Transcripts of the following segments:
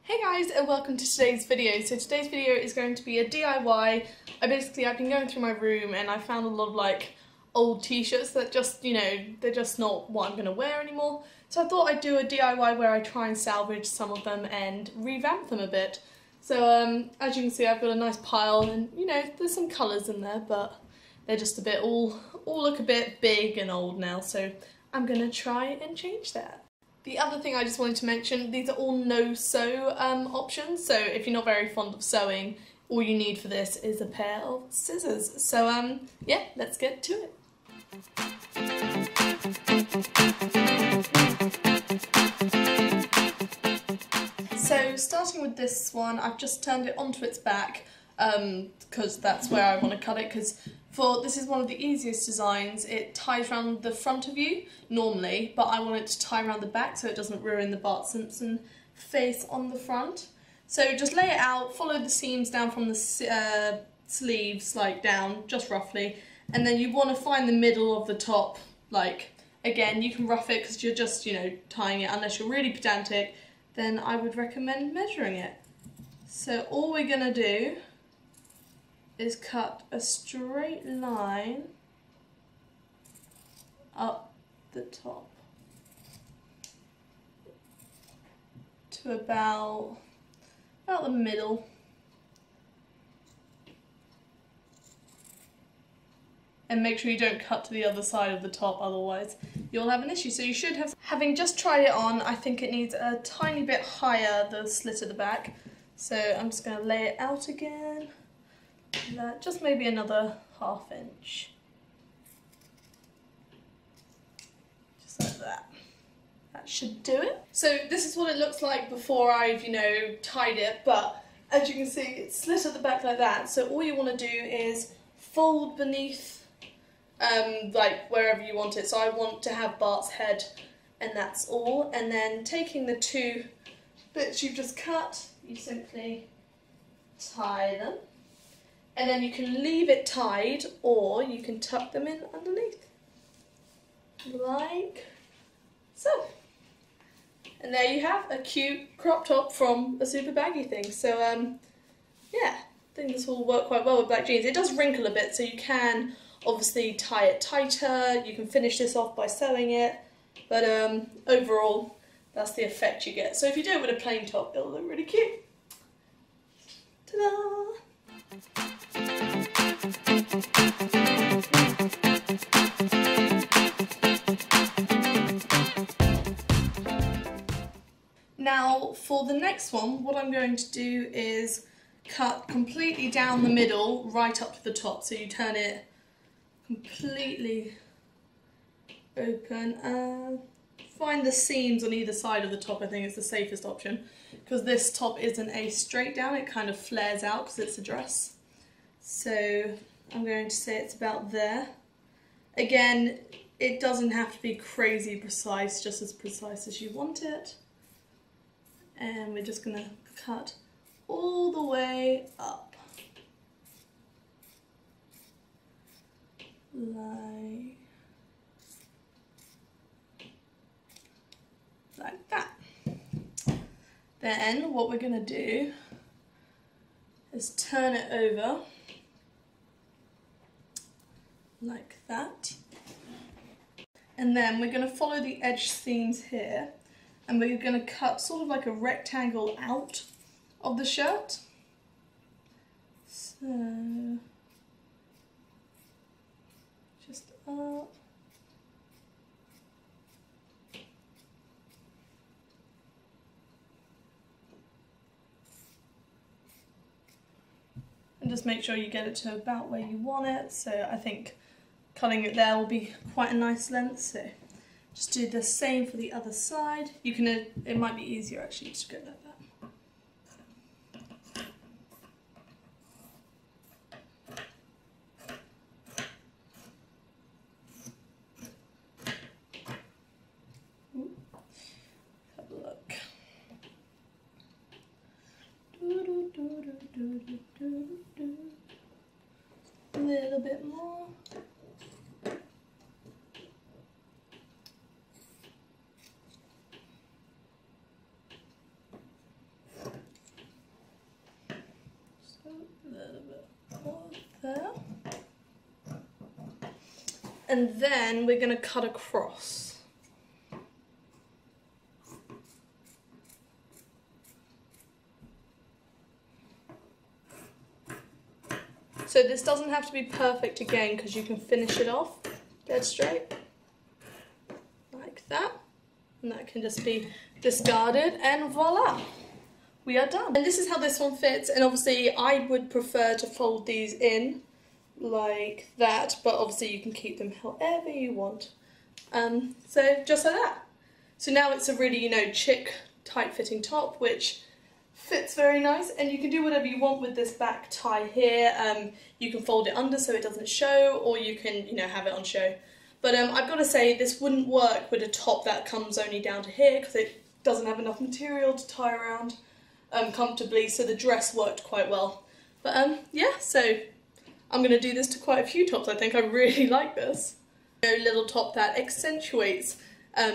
Hey guys, and welcome to today's video. So today's video is going to be a DIY. I've been going through my room and I found a lot of like old t-shirts that just, they're just not what I'm going to wear anymore. So I thought I'd do a DIY where I try and salvage some of them and revamp them a bit. So as you can see, I've got a nice pile and there's some colours in there, but they're just a bit all look a bit big and old now. So I'm going to try and change that. The other thing I just wanted to mention, these are all no-sew options, so if you're not very fond of sewing, all you need for this is a pair of scissors. So yeah, let's get to it. So starting with this one, I've just turned it onto its back because that's where I want to cut it, because this is one of the easiest designs. It ties around the front of you normally, but I want it to tie around the back so it doesn't ruin the Bart Simpson face on the front. So just lay it out, follow the seams down from the sleeves, like down, just roughly, and then you want to find the middle of the top. Like, again, you can rough it because you're just, tying it. Unless you're really pedantic, then I would recommend measuring it. So all we're going to do is cut a straight line up the top to about the middle. And make sure you don't cut to the other side of the top, otherwise you'll have an issue. So you should have, having just tried it on, I think it needs a tiny bit higher, the slit at the back. So I'm just going to lay it out again. Just maybe another ½ inch. Just like that. That should do it. So this is what it looks like before I've, tied it, but as you can see, it's slit at the back like that. So all you want to do is fold beneath, like wherever you want it. So I want to have Bart's head, and that's all. And then taking the two bits you've just cut, you simply tie them. And then you can leave it tied, or you can tuck them in underneath, like so. And there you have a cute crop top from a super baggy thing. So yeah, I think this will work quite well with black jeans. It does wrinkle a bit, so you can obviously tie it tighter. You can finish this off by sewing it, but overall, that's the effect you get. So if you do it with a plain top, it'll look really cute. Ta-da! Now for the next one, what I'm going to do is cut completely down the middle right up to the top. So you turn it completely open. Find the seams on either side of the top. I think it's the safest option, because this top isn't a straight down, it kind of flares out because it's a dress. So I'm going to say it's about there. Again, it doesn't have to be crazy precise, just as precise as you want it. And we're just going to cut all the way up. Like that. Then what we're going to do is turn it over like that. And then we're going to follow the edge seams here, and we're going to cut sort of like a rectangle out of the shirt. So just up. And just make sure you get it to about where you want it. So I think cutting it there will be quite a nice length. So just do the same for the other side. You can, it might be easier actually to go like that. Ooh, have a look. A little bit more. and then we're going to cut across. So this doesn't have to be perfect again, because you can finish it off dead straight, like that. And that can just be discarded, and voila, we are done. And this is how this one fits, and obviously I would prefer to fold these in like that, but obviously you can keep them however you want. So just like that. So now it's a really, you know, chic, tight-fitting top, which fits very nice, and you can do whatever you want with this back tie here. You can fold it under so it doesn't show, or you can, you know, have it on show. But I've got to say, this wouldn't work with a top that comes only down to here, because it doesn't have enough material to tie around comfortably, so the dress worked quite well. But yeah, so I'm going to do this to quite a few tops. I think I really like this. A little top that accentuates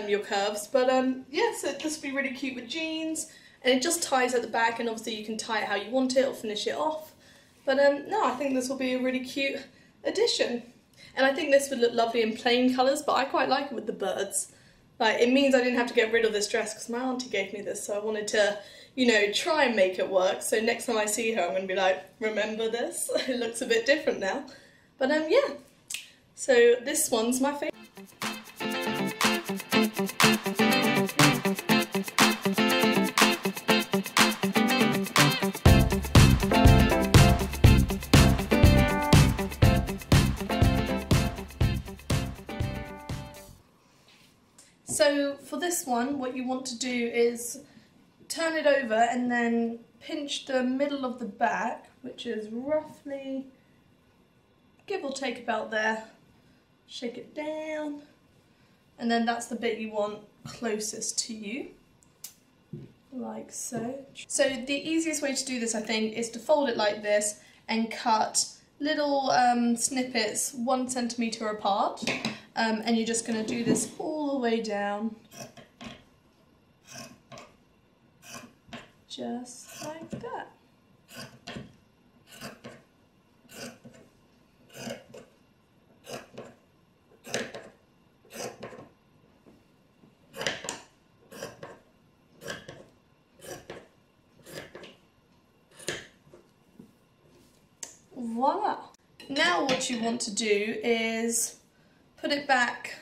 your curves, but yeah, so this would be really cute with jeans, and it just ties at the back, and obviously you can tie it how you want it or finish it off. But no, I think this will be a really cute addition. And I think this would look lovely in plain colours, but I quite like it with the birds. Like, it means I didn't have to get rid of this dress because my auntie gave me this, so I wanted to, you know, try and make it work. So next time I see her, I'm going to be like, remember this? It looks a bit different now. But yeah, so this one's my favourite. So for this one, what you want to do is turn it over and then pinch the middle of the back, which is roughly, give or take about there. Shake it down, and then that's the bit you want closest to you, like so. So the easiest way to do this, I think, is to fold it like this and cut little snippets 1 centimetre apart. And you're just going to do this all the way down, just like that. Voila! Now what you want to do is put it back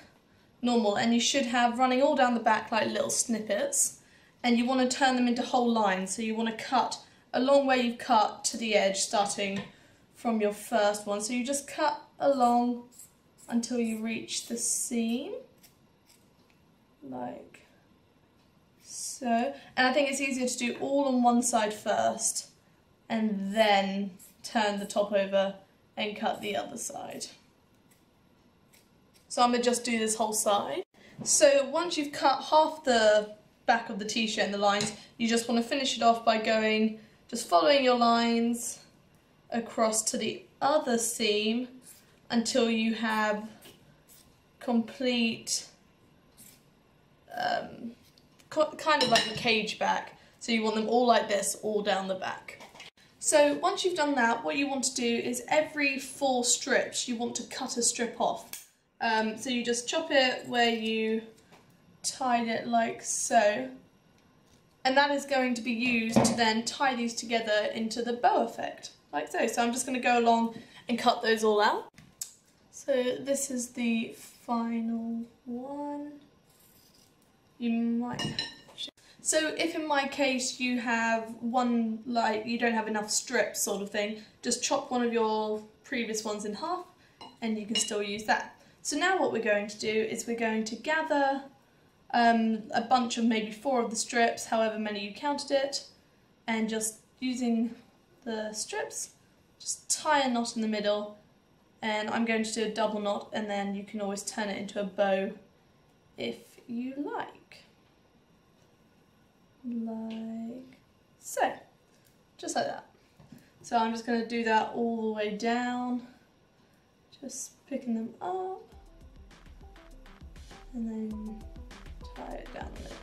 normal, and you should have running all down the back like little snippets, and you want to turn them into whole lines. So you want to cut along where you've cut to the edge, starting from your first one. So you just cut along until you reach the seam, like so. And I think it's easier to do all on one side first and then turn the top over and cut the other side. So I'm going to just do this whole side. So once you've cut half the back of the t-shirt and the lines, you just want to finish it off by going, just following your lines across to the other seam until you have complete, kind of like a cage back. So you want them all like this, all down the back. So once you've done that, what you want to do is every 4 strips, you want to cut a strip off. So you just chop it where you tied it like so, and that is going to be used to then tie these together into the bow effect, like so. So I'm just going to go along and cut those all out. So this is the final one. You might... So if in my case you have one, like you don't have enough strips sort of thing, just chop one of your previous ones in half and you can still use that. So now what we're going to do is we're going to gather a bunch of maybe 4 of the strips, however many you counted it, and just using the strips, just tie a knot in the middle, and I'm going to do a double knot, and then you can always turn it into a bow if you like. Like so, just like that. So I'm just going to do that all the way down, just picking them up, and then tie it down the middle.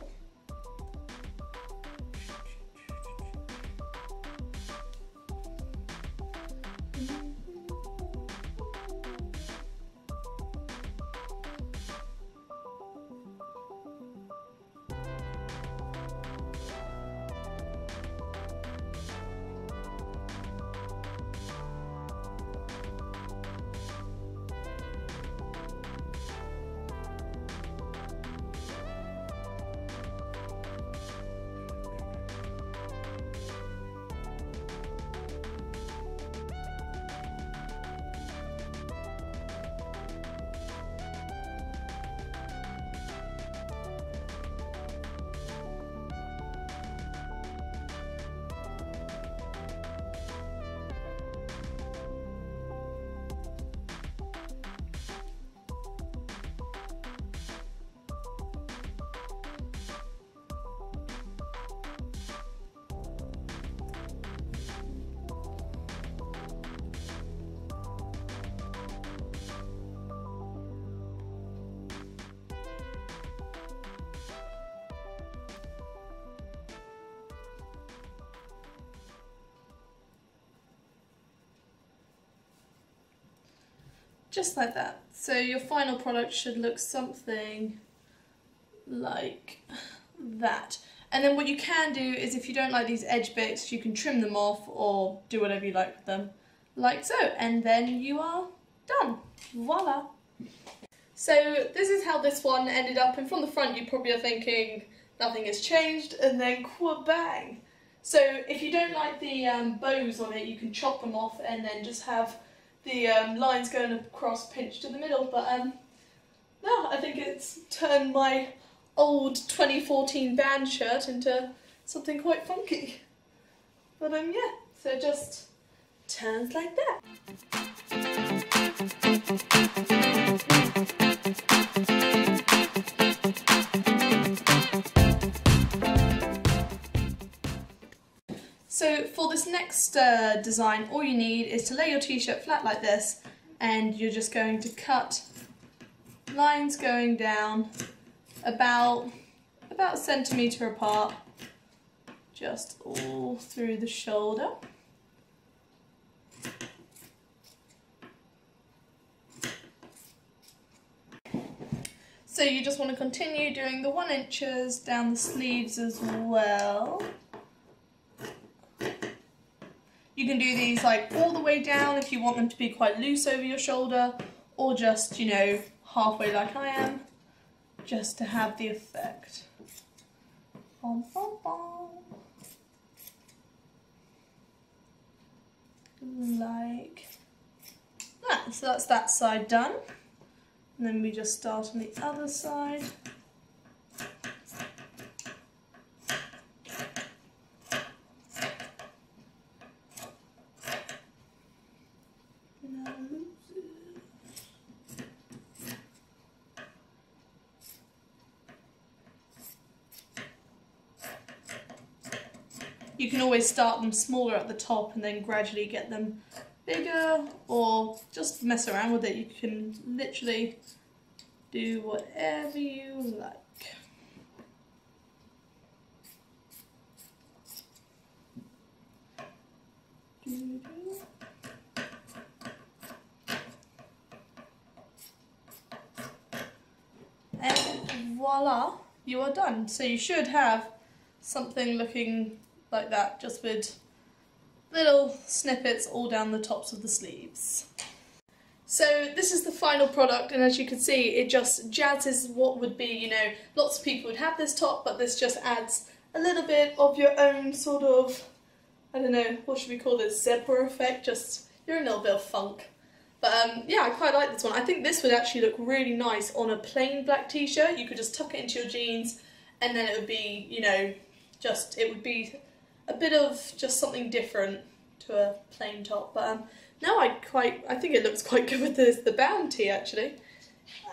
just like that. So your final product should look something like that. And then what you can do is, if you don't like these edge bits, you can trim them off or do whatever you like with them, like so, and then you are done. Voila! So this is how this one ended up, and from the front you probably are thinking nothing has changed, and then bang! So if you don't like the bows on it, you can chop them off and then just have the lines going across, pinched to the middle. But no, I think it's turned my old 2014 band shirt into something quite funky. But yeah, so it just turns like that. So for this next design, all you need is to lay your t-shirt flat like this, and you're just going to cut lines going down about a centimetre apart, just all through the shoulder. So you just want to continue doing the 1 inches down the sleeves as well. You can do these like all the way down if you want them to be quite loose over your shoulder, or just, you know, halfway like I am, just to have the effect. Bom, bom, bom. Like that. So that's that side done. And then we just start on the other side. You can always start them smaller at the top and then gradually get them bigger, or just mess around with it. You can literally do whatever you like. And voila, you are done. So you should have something looking like that, just with little snippets all down the tops of the sleeves. So this is the final product, and as you can see, it just jazzes what would be, you know, lots of people would have this top, but this just adds a little bit of your own sort of, I don't know, what should we call this, zebra effect, just you're in a little bit of funk. But yeah, I quite like this one. I think this would actually look really nice on a plain black t-shirt. You could just tuck it into your jeans, and then it would be, you know, just, it would be a bit of just something different to a plain top. But no, I think it looks quite good with the band tee actually.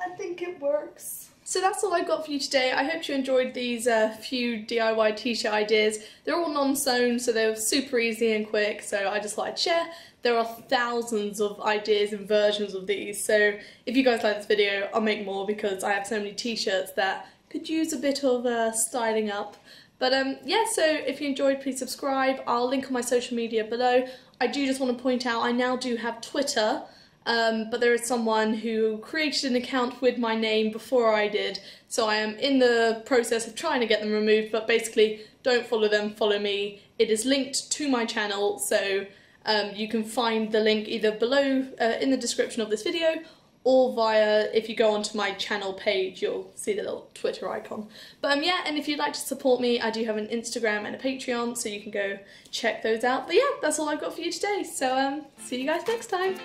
I think it works. So that's all I've got for you today. I hope you enjoyed these few DIY t-shirt ideas. They're all non-sewn, so they're super easy and quick, so I just thought I'd share. There are thousands of ideas and versions of these, so if you guys like this video, I'll make more because I have so many t-shirts that could use a bit of styling up. But yeah, so if you enjoyed, please subscribe. I'll link on my social media below. I do just want to point out, I now do have Twitter, but there is someone who created an account with my name before I did, so I am in the process of trying to get them removed, but basically, don't follow them, follow me. It is linked to my channel, so you can find the link either below in the description of this video, or via, if you go onto my channel page, you'll see the little Twitter icon. But yeah, and if you'd like to support me, I do have an Instagram and a Patreon, so you can go check those out. But yeah, that's all I've got for you today, so see you guys next time.